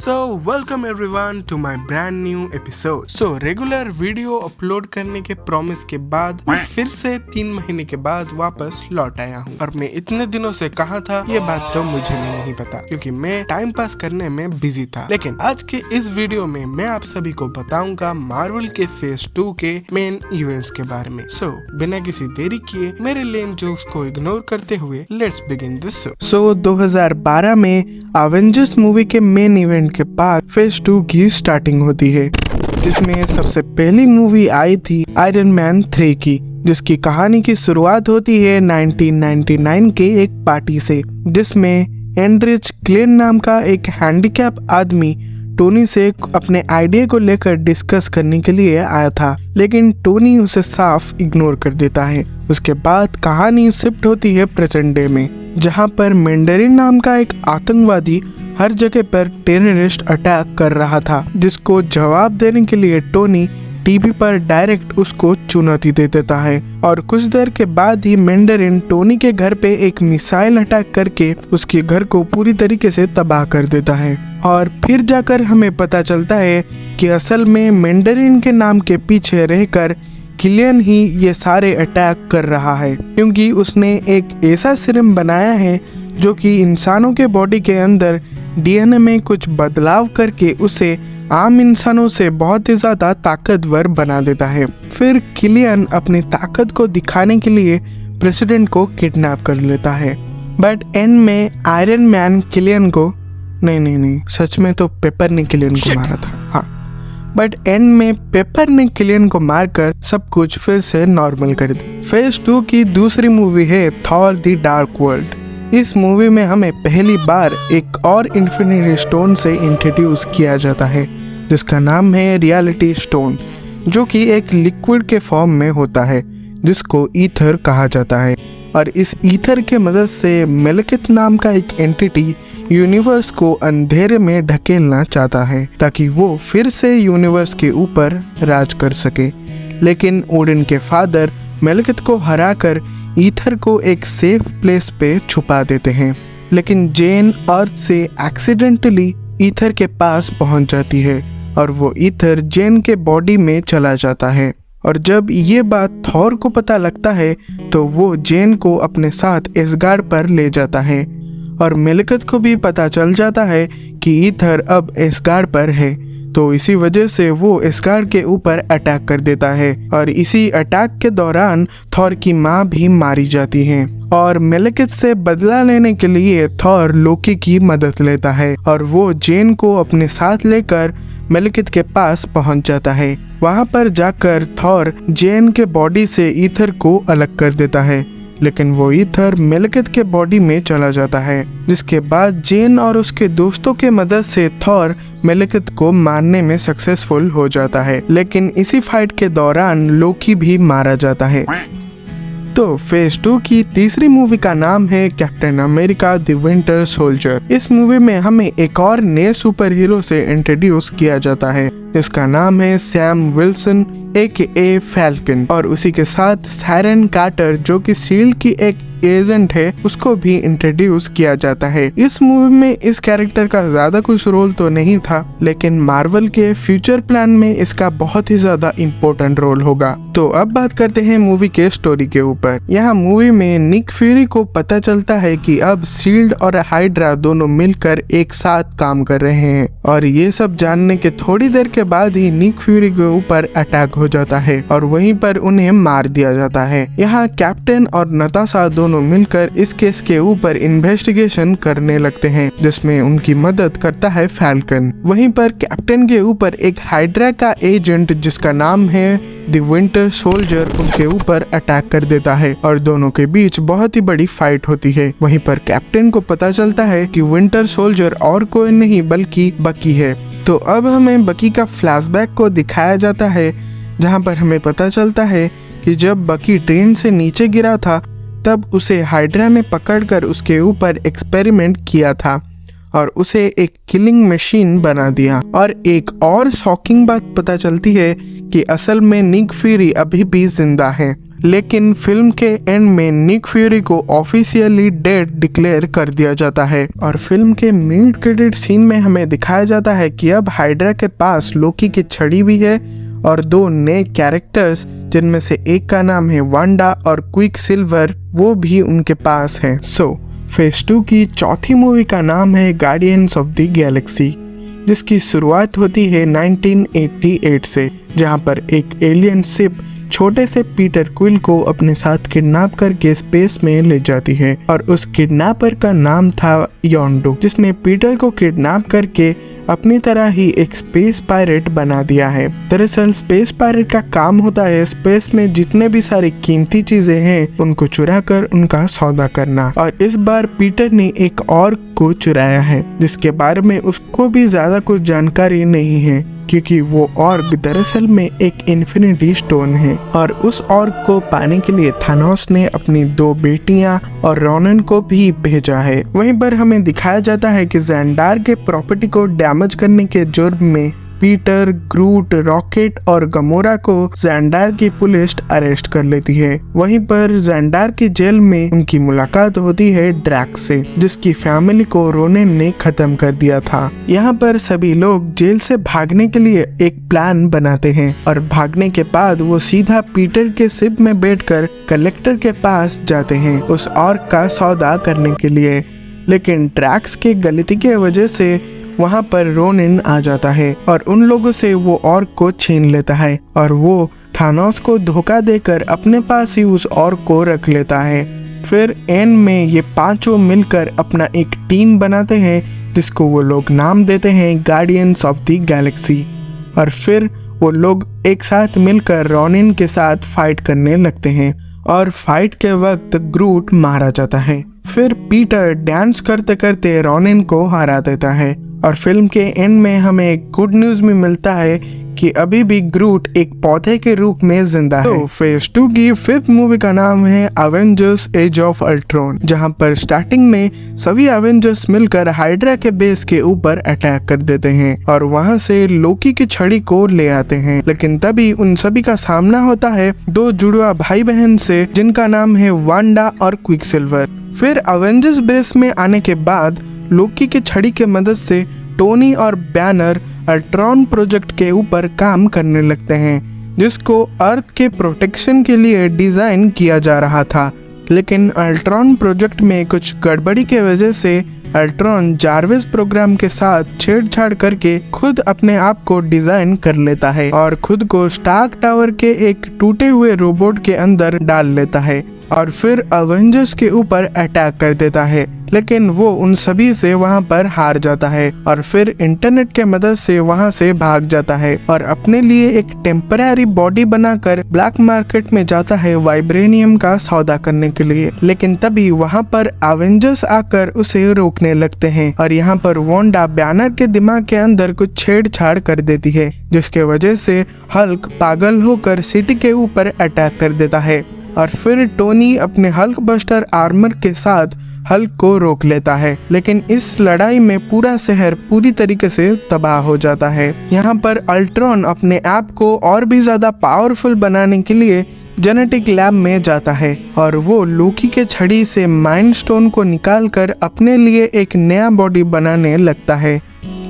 So welcome everyone to my brand new episode. Regular video upload करने के promise के बाद मैं फिर से 3 महीने के बाद वापस लौट आया हूँ। और मैं इतने दिनों से कहाँ था ये बात तो मुझे भी नहीं पता, क्योंकि मैं टाइम पास करने में बिजी था। लेकिन आज के इस वीडियो में मैं आप सभी को बताऊंगा मार्वल के फेज 2 के मेन इवेंट्स के बारे में। बिना किसी देरी किए मेरे लेम जोक्स को इग्नोर करते हुए लेट्स बिगिन दिस शो। 2012 में एवेंजर्स मूवी के मेन इवेंट के बाद फेज 2 की स्टार्टिंग होती है, जिसमें सबसे पहली मूवी आई थी आयरन मैन 3 की, जिसकी कहानी की शुरुआत होती है 1999 के एक पार्टी से, जिसमें एंड्रिच क्लेन नाम का एक हैंडीकैप आदमी टोनी से अपने आइडिया को लेकर डिस्कस करने के लिए आया था, लेकिन टोनी उसे साफ इग्नोर कर देता है। उसके बाद कहानी शिफ्ट होती है प्रेजेंट डे में, जहां पर मैंडरिन नाम का एक आतंकवादी हर जगह पर टेररिस्ट अटैक कर रहा था, जिसको जवाब देने के लिए टोनी टीवी पर डायरेक्ट उसको चुनौती दे देता है। और कुछ देर के बाद ही मैंडरिन टोनी के घर पे एक मिसाइल अटैक करके उसके घर को पूरी तरीके से तबाह कर देता है। और फिर जाकर हमें पता चलता है कि असल में मैंडरिन के नाम के पीछे रहकर किलियन ही ये सारे अटैक कर रहा है, क्योंकि उसने एक ऐसा सीरम बनाया है जो कि इंसानों के बॉडी के अंदर डीएनए में कुछ बदलाव करके उसे आम इंसानों से बहुत ही ज्यादा ताकतवर बना देता है। फिर किलियन अपनी ताकत को दिखाने के लिए प्रेसिडेंट को किडनैप कर लेता है, बट एंड में आयरन मैन किलियन को नहीं सच में तो पेपर ने किलियन को मारा था, हाँ, बट एंड में पेपर ने किलियन को मारकर सब कुछ फिर से नॉर्मल कर दिया। फेज 2 की दूसरी मूवी है थॉर द डार्क वर्ल्ड। इस मूवी में हमें पहली बार एक और इन्फिनिटी स्टोन से इंट्रोड्यूस किया जाता है, जिसका नाम है रियलिटी स्टोन, जो कि एक लिक्विड के फॉर्म में होता है, जिसको ईथर कहा जाता है। और इस ईथर के मदद से मेलकिथ नाम का एक एंटिटी यूनिवर्स को अंधेरे में ढकेलना चाहता है, ताकि वो फिर से यूनिवर्स के ऊपर राज कर सके। लेकिन ओडिन के फादर मेलकिथ को हराकर ईथर को एक सेफ प्लेस पे छुपा देते हैं, लेकिन जेन अर्थ से एक्सीडेंटली ईथर के पास पहुंच जाती है और वो ईथर जेन के बॉडी में चला जाता है। और जब ये बात थॉर को पता लगता है तो वो जेन को अपने साथ एसगार्ड पर ले जाता है, और मेलकिथ को भी पता चल जाता है कि ईथर अब एसगार्ड पर है, तो इसी वजह से वो एसगार्ड के ऊपर अटैक कर देता है। और इसी अटैक के दौरान थॉर की माँ भी मारी जाती है। और मेलकिथ से बदला लेने के लिए थॉर लोकी की मदद लेता है, और वो जेन को अपने साथ लेकर मेलकिथ के पास पहुंच जाता है। वहां पर जाकर थॉर जेन के बॉडी से ईथर को अलग कर देता है, लेकिन वो ईथर मेलकिथ के बॉडी में चला जाता है, जिसके बाद जेन और उसके दोस्तों के मदद से थॉर मेलकिथ को मारने में सक्सेसफुल हो जाता है। लेकिन इसी फाइट के दौरान लोकी भी मारा जाता है। तो फेज 2 की तीसरी मूवी का नाम है captain America the winter soldier. इस मूवी में हमें एक और नए सुपर हीरो से इंट्रोड्यूस किया जाता है, जिसका नाम है सैम विल्सन AKA फैल्कन। और उसी के साथ सायरन कार्टर, जो कि शील्ड की एक एजेंट है, उसको भी इंट्रोड्यूस किया जाता है। इस मूवी में इस कैरेक्टर का ज्यादा कुछ रोल तो नहीं था, लेकिन मार्वल के फ्यूचर प्लान में इसका बहुत ही ज्यादा इम्पोर्टेंट रोल होगा। तो अब बात करते हैं मूवी के स्टोरी के ऊपर। यहाँ मूवी में निक फ्यूरी को पता चलता है कि अब शील्ड और हाइड्रा दोनों मिलकर एक साथ काम कर रहे हैं, और ये सब जानने के थोड़ी देर के बाद ही निक फ्यूरी के ऊपर अटैक हो जाता है और वहीं पर उन्हें मार दिया जाता है। यहाँ कैप्टन और नताशा दोनों मिलकर इस केस के ऊपर इन्वेस्टिगेशन करने लगते हैं, जिसमें उनकी मदद करता है फैल्कन। वहीं पर कैप्टन के ऊपर एक हाइड्रा का एजेंट, जिसका नाम है द विंटर सोल्जर, उनके ऊपर अटैक कर देता है और दोनों के बीच बहुत ही बड़ी फाइट होती है। वहीं पर कैप्टन को पता चलता है कि विंटर सोल्जर और कोई नहीं बल्कि बकी है। तो अब हमें बकी का फ्लैशबैक को दिखाया जाता है, जहां पर हमें पता चलता है कि जब बकी ट्रेन से नीचे गिरा था, तब उसे हाइड्रा ने पकड़कर उसके ऊपर एक्सपेरिमेंट किया था और उसे एक किलिंग मशीन बना दिया। और एक और शॉकिंग बात पता चलती है कि असल में निक फ्यूरी अभी भी जिंदा है, लेकिन फिल्म के एंड में निक फ्यूरी को ऑफिशियली डेड डिक्लेयर कर दिया जाता है और फिल्म के मिड क्रेडिट सीन में हमें दिखाया जाता है कि अब हाइड्रा के पास लोकी की छड़ी भी है और 2 नए कैरेक्टर्स जिनमें से एक का नाम है वांडा और क्विक सिल्वर वो भी उनके पास है। फेज 2 की चौथी मूवी का नाम है गार्डियंस ऑफ द गैलेक्सी, जिसकी शुरुआत होती है 1988 से, जहां पर एक एलियन शिप छोटे से पीटर क्विल को अपने साथ किडनैप करके स्पेस में ले जाती है और उस किडनैपर का नाम था योंडो, जिसने पीटर को किडनैप करके अपनी तरह ही एक स्पेस पायरेट बना दिया है। दरअसल स्पेस पायरेट का काम होता है स्पेस में जितने भी सारी कीमती चीजें हैं उनको चुरा कर उनका सौदा करना, और इस बार पीटर ने एक और को चुराया है जिसके बारे में उसको भी ज्यादा कुछ जानकारी नहीं है, क्योंकि वो ऑर्ग दरअसल में एक इन्फिनिटी स्टोन है और उस ऑर्ग को पाने के लिए थानोस ने अपनी 2 बेटियां और रोनन को भी भेजा है। वहीं पर हमें दिखाया जाता है कि ज़ेंडार के प्रॉपर्टी को डैमेज करने के जुर्म में पीटर, ग्रूट, रॉकेट और गमोरा को ज़ेंडार की पुलिस अरेस्ट कर लेती है। वहीं पर ज़ेंडार की जेल में उनकी मुलाकात होती है ड्रैक्स से, जिसकी फैमिली को रोनेन ने खत्म कर दिया था। यहाँ पर सभी लोग जेल से भागने के लिए एक प्लान बनाते हैं और भागने के बाद वो सीधा पीटर के शिप में बैठकर कलेक्टर के पास जाते हैं उस ऑर्ग का सौदा करने के लिए, लेकिन ड्रैक्स के गलती के वजह से वहाँ पर रोनिन आ जाता है और उन लोगों से वो ऑर्ग को छीन लेता है और वो थानोस को धोखा देकर अपने पास ही उस ऑर्ग को रख लेता है। फिर एंड में ये 5 मिलकर अपना एक टीम बनाते हैं जिसको वो लोग नाम देते हैं गार्डियंस ऑफ द गैलेक्सी, और फिर वो लोग एक साथ मिलकर रोनिन के साथ फाइट करने लगते हैं और फाइट के वक्त ग्रूट मारा जाता है। फिर पीटर डांस करते करते रोनिन को हरा देता है और फिल्म के एंड में हमें एक गुड न्यूज भी मिलता है कि अभी भी ग्रूट एक पौधे के रूप में जिंदा है। तो फेज 2 की 5th मूवी का नाम है अवेंजर्स एज ऑफ अल्ट्रॉन, जहां पर स्टार्टिंग में सभी अवेंजर्स मिलकर हाइड्रा के बेस के ऊपर अटैक कर देते हैं और वहां से लोकी की छड़ी को ले आते हैं, लेकिन तभी उन सभी का सामना होता है 2 जुड़वा भाई बहन से जिनका नाम है वांडा और क्विक सिल्वर। फिर अवेंजर्स बेस में आने के बाद लोकी की छड़ी के मदद से टोनी और बैनर अल्ट्रॉन प्रोजेक्ट के ऊपर काम करने लगते हैं, जिसको अर्थ के प्रोटेक्शन के लिए डिजाइन किया जा रहा था, लेकिन अल्ट्रॉन प्रोजेक्ट में कुछ गड़बड़ी के वजह से अल्ट्रॉन जार्विस प्रोग्राम के साथ छेड़छाड़ करके खुद अपने आप को डिजाइन कर लेता है और खुद को स्टार्क टावर के एक टूटे हुए रोबोट के अंदर डाल लेता है और फिर अवेंजर्स के ऊपर अटैक कर देता है, लेकिन वो उन सभी से वहां पर हार जाता है और फिर इंटरनेट के मदद से वहां से भाग जाता है और अपने लिए एक टेम्पररी बॉडी बनाकर ब्लैक मार्केट में जाता है वाइब्रेनियम का सौदा करने के लिए। लेकिन तभी वहां पर अवेंजर्स आकर उसे रोकने लगते हैं और यहाँ पर वांडा बैनर के दिमाग के अंदर कुछ छेड़छाड़ कर देती है, जिसके वजह से हल्क पागल होकर सिटी के ऊपर अटैक कर देता है और फिर टोनी अपने हल्क बस्टर आर्मर के साथ हल्क को रोक लेता है, लेकिन इस लड़ाई में पूरा शहर पूरी तरीके से तबाह हो जाता है। यहाँ पर अल्ट्रॉन अपने आप को और भी ज्यादा पावरफुल बनाने के लिए जेनेटिक लैब में जाता है और वो लोकी के छड़ी से माइंड स्टोन को निकालकर अपने लिए एक नया बॉडी बनाने लगता है,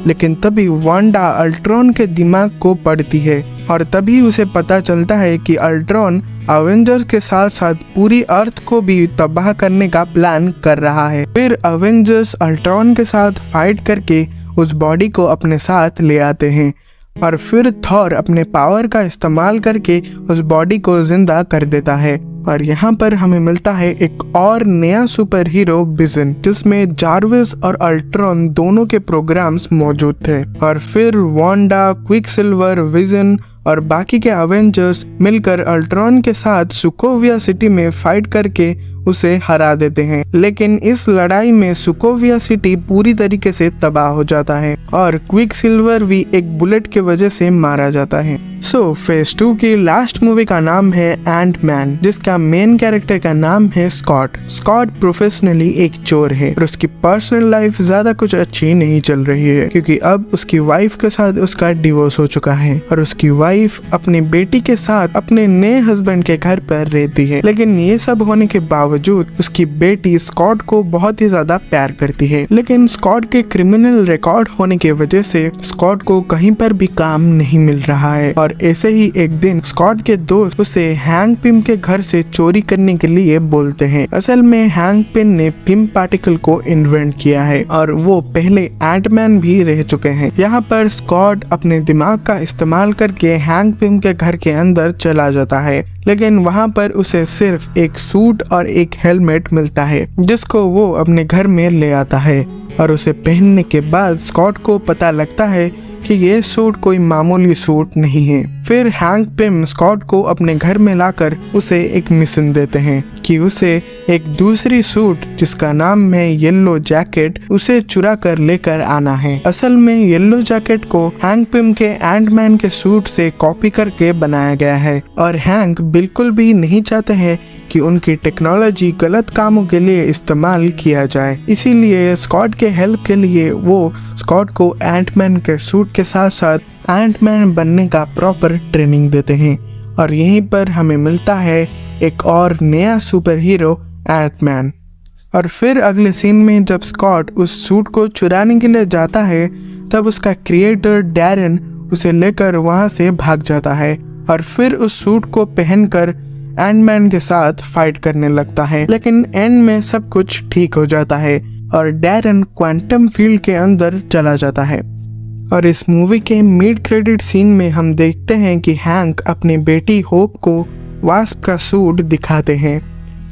लेकिन तभी वांडा अल्ट्रॉन के दिमाग को पढ़ती है और तभी उसे पता चलता है कि अल्ट्रॉन अवेंजर्स के साथ साथ पूरी अर्थ को भी तबाह करने का प्लान कर रहा है। फिर अवेंजर्स अल्ट्रॉन के साथ फाइट करके उस बॉडी को अपने साथ ले आते हैं और फिर थॉर अपने पावर का इस्तेमाल करके उस बॉडी को जिंदा कर देता है और यहाँ पर हमें मिलता है एक और नया सुपर हीरो विजन, जिसमें जार्विस और अल्ट्रॉन दोनों के प्रोग्राम्स मौजूद थे और फिर वांडा, क्विक सिल्वर, विजन और बाकी के अवेंजर्स मिलकर अल्ट्रॉन के साथ सुकोविया सिटी में फाइट करके उसे हरा देते हैं, लेकिन इस लड़ाई में सुकोविया सिटी पूरी तरीके से तबाह हो जाता है और क्विक सिल्वर भी एक बुलेट के वजह से मारा जाता है। सो फेज 2 की लास्ट मूवी का नाम है एंटमैन, जिसका मेन कैरेक्टर का नाम है स्कॉट। स्कॉट प्रोफेशनली एक चोर है और उसकी पर्सनल लाइफ ज्यादा कुछ अच्छी नहीं चल रही है, क्योंकि अब उसकी वाइफ के साथ उसका डिवोर्स हो चुका है और उसकी वाइफ अपनी बेटी के साथ अपने नए हस्बैंड के घर पर रहती है। लेकिन ये सब होने के बावजूद उसकी बेटी स्कॉट को बहुत ही ज्यादा प्यार करती है। लेकिन स्कॉट के क्रिमिनल रिकॉर्ड होने की वजह से स्कॉट को कहीं पर भी काम नहीं मिल रहा है और ऐसे ही एक दिन स्कॉट के दोस्त उसे हैंक पिम के घर से चोरी करने के लिए बोलते हैं। असल में हैंक पिम ने पिम पार्टिकल को इन्वेंट किया है और वो पहले एंटमैन भी रह चुके हैं। यहाँ पर स्कॉट अपने दिमाग का इस्तेमाल करके हैंक पिम के घर के अंदर चला जाता है, लेकिन वहाँ पर उसे सिर्फ एक सूट और एक हेलमेट मिलता है, जिसको वो अपने घर में ले आता है और उसे पहनने के बाद स्कॉट को पता लगता है कि ये सूट कोई मामूली सूट नहीं है। फिर हैंक पिम स्कॉट को अपने घर में लाकर उसे एक मिशन देते हैं कि उसे एक दूसरी सूट जिसका नाम है येलो जैकेट उसे चुरा कर लेकर आना है। असल में येलो जैकेट को हैंक पिम के एंटमैन के सूट से कॉपी करके बनाया गया है और हैंक बिल्कुल भी नहीं चाहते हैं कि उनकी टेक्नोलॉजी गलत कामों के लिए इस्तेमाल किया जाए। इसीलिए स्कॉट के हेल्प के लिए वो स्कॉट को एंटमैन के सूट के साथ साथ एंटमैन बनने का प्रॉपर ट्रेनिंग देते हैं और यहीं पर हमें मिलता है एक और नया सुपर हीरो एंटमैन। और फिर अगले सीन में जब स्कॉट उस सूट को चुराने के लिए जाता है तब उसका क्रिएटर डैरन उसे लेकर वहां से भाग जाता है और फिर उस सूट को पहनकर एंटमैन के साथ फाइट करने लगता है। लेकिन एंड में सब कुछ ठीक हो जाता है और डैरन क्वांटम फील्ड के अंदर चला जाता है। और इस मूवी के मिड क्रेडिट सीन में हम देखते हैं कि हैंक अपनी बेटी होप को वास्प का सूट दिखाते हैं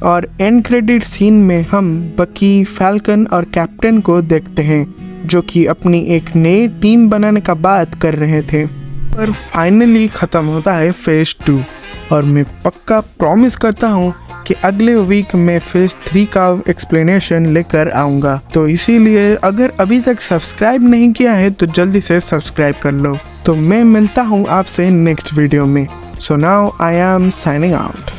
और एंड क्रेडिट सीन में हम बकी, फैल्कन और कैप्टन को देखते हैं जो कि अपनी एक नई टीम बनाने का बात कर रहे थे। पर फाइनली खत्म होता है फेज 2 और मैं पक्का प्रॉमिस करता हूँ कि अगले वीक में फेज 3 का एक्सप्लेनेशन लेकर आऊँगा। तो इसीलिए अगर अभी तक सब्सक्राइब नहीं किया है तो जल्दी से सब्सक्राइब कर लो। तो मैं मिलता हूँ आपसे नेक्स्ट वीडियो में। So now I am signing out.